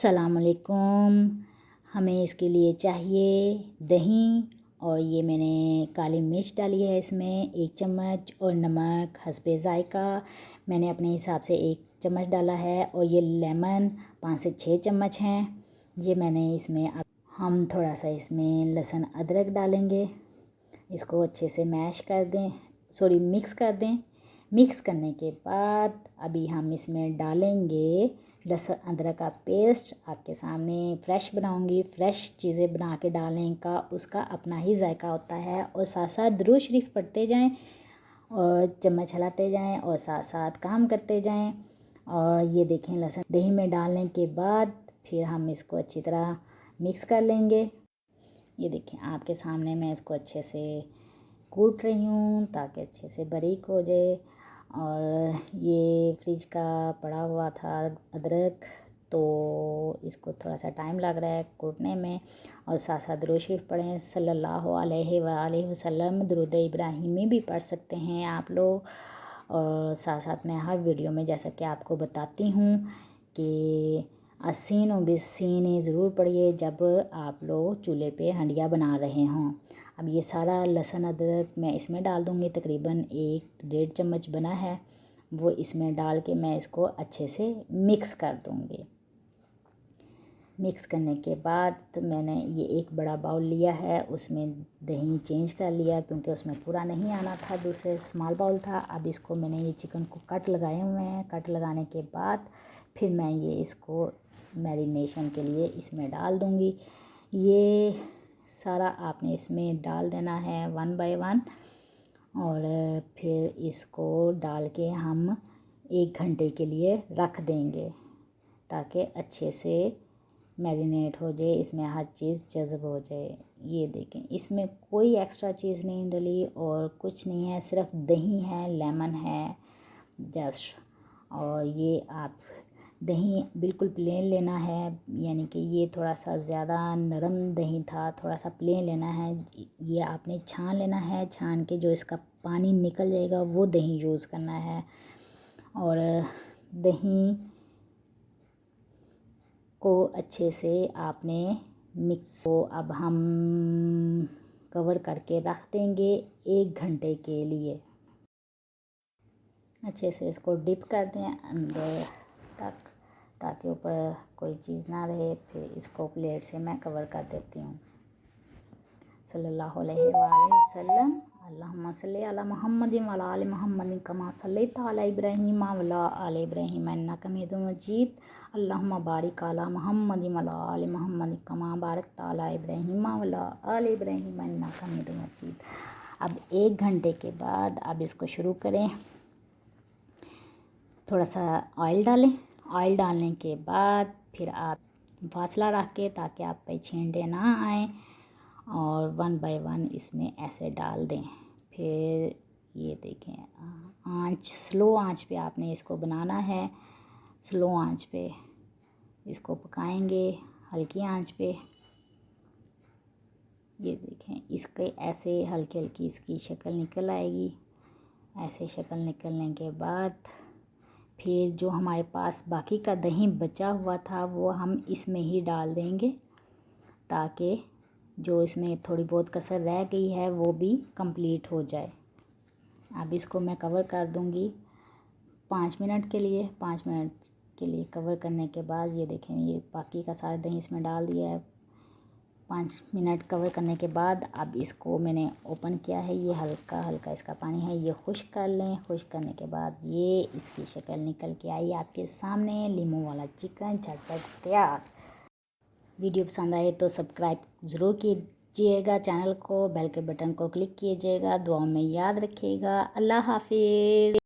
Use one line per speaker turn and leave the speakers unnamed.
अस्सलामुअलैकुम। हमें इसके लिए चाहिए दही और ये मैंने काली मिर्च डाली है इसमें 1 चम्मच और नमक हस्बे ज़ायका मैंने अपने हिसाब से 1 चम्मच डाला है और ये लेमन 5 से 6 चम्मच हैं। ये मैंने इसमें अब हम थोड़ा सा इसमें लहसुन अदरक डालेंगे। इसको अच्छे से मिक्स कर दें। मिक्स करने के बाद अभी हम इसमें डालेंगे लहसुन अदरक का पेस्ट। आपके सामने फ़्रेश बनाऊंगी। फ़्रेश चीज़ें बना के डालने का उसका अपना ही जायका होता है। और साथ साथ दुरूद शरीफ पढ़ते जाएं और चम्मच हिलाते जाएं और साथ साथ काम करते जाएं। और ये देखें लहसुन दही में डालने के बाद फिर हम इसको अच्छी तरह मिक्स कर लेंगे। ये देखें आपके सामने मैं इसको अच्छे से कूट रही हूँ ताकि अच्छे से बारीक हो जाए। और ये फ्रिज का पड़ा हुआ था अदरक, तो इसको थोड़ा सा टाइम लग रहा है कूटने में। और साथ साथ दुरूद शरीफ पढ़ें सल्लल्लाहु अलैहि वसल्लम। दुरूद इब्राहिमी भी पढ़ सकते हैं आप लोग। और साथ साथ मैं हर वीडियो में जैसा कि आपको बताती हूँ कि असीन और बिसीन ज़रूर पढ़िए जब आप लोग चूल्हे पे हंडिया बना रहे हों। अब ये सारा लहसुन अदरक मैं इसमें डाल दूँगी। तकरीबन 1-1.5 चम्मच बना है वो इसमें डाल के मैं इसको अच्छे से मिक्स कर दूँगी। मिक्स करने के बाद मैंने ये एक बड़ा बाउल लिया है, उसमें दही चेंज कर लिया क्योंकि उसमें पूरा नहीं आना था, दूसरे स्मॉल बाउल था। अब इसको मैंने ये चिकन को कट लगाए हुए हैं। कट लगाने के बाद फिर मैं ये इसको मैरिनेशन के लिए इसमें डाल दूँगी। ये सारा आपने इसमें डाल देना है 1 बाय 1 और फिर इसको डाल के हम 1 घंटे के लिए रख देंगे ताकि अच्छे से मैरिनेट हो जाए, इसमें हर चीज़ जज़ब हो जाए। ये देखें इसमें कोई एक्स्ट्रा चीज़ नहीं डली और कुछ नहीं है, सिर्फ दही है, लेमन है जस्ट। और ये आप दही बिल्कुल प्लेन लेना है, यानी कि ये थोड़ा सा ज़्यादा नरम दही था, थोड़ा सा प्लेन लेना है। ये आपने छान लेना है, छान के जो इसका पानी निकल जाएगा वो दही यूज़ करना है। और दही को अच्छे से आपने मिक्स को अब हम कवर करके रख देंगे 1 घंटे के लिए। अच्छे से इसको डिप कर दें अंदर तक ताकि ऊपर कोई चीज़ ना रहे। फिर इसको प्लेट से मैं कवर कर देती हूँ। सल्लल्लाहु अलैहि वसल्लम। अल्लाहुम्मा सल्ली अला मुहम्मदिन व अला आलि मुहम्मदिन कमा सल्लैता अला इब्राहीम व अला आलि इब्राहीम इन्नका हमीदुम मजीद। अल्लाहुम्मा बारिक अला मुहम्मदिन व अला आलि मुहम्मदिन कमा बारकता अला इब्राहीम व अला आलि इब्राहीम इन्नका हमीदुम मजीद। अब 1 घंटे के बाद अब इसको शुरू करें। थोड़ा सा ऑयल डालें। ऑयल डालने के बाद फिर आप फासला रख के ताकि आप पे छींटे ना आए और 1 बाय 1 इसमें ऐसे डाल दें। फिर ये देखें स्लो आंच पे आपने इसको बनाना है। स्लो आंच पे इसको पकाएंगे, हल्की आंच पे। ये देखें इसके ऐसे हल्की हल्की इसकी शक्ल निकल आएगी। ऐसे शक्ल निकलने के बाद फिर जो हमारे पास बाकी का दही बचा हुआ था वो हम इसमें ही डाल देंगे ताकि जो इसमें थोड़ी बहुत कसर रह गई है वो भी कंप्लीट हो जाए। अब इसको मैं कवर कर दूंगी 5 मिनट के लिए। 5 मिनट के लिए कवर करने के बाद ये देखें ये बाकी का सारा दही इसमें डाल दिया है। 5 मिनट कवर करने के बाद अब इसको मैंने ओपन किया है। ये हल्का हल्का इसका पानी है, ये खुश्क कर लें। खुश्क करने के बाद ये इसकी शक्ल निकल के आई आपके सामने। लीमू वाला चिकन झटपट तैयार। वीडियो पसंद आए तो सब्सक्राइब ज़रूर कीजिएगा चैनल को, बेल के बटन को क्लिक कीजिएगा। दुआओं में याद रखिएगा। अल्लाह हाफिज़।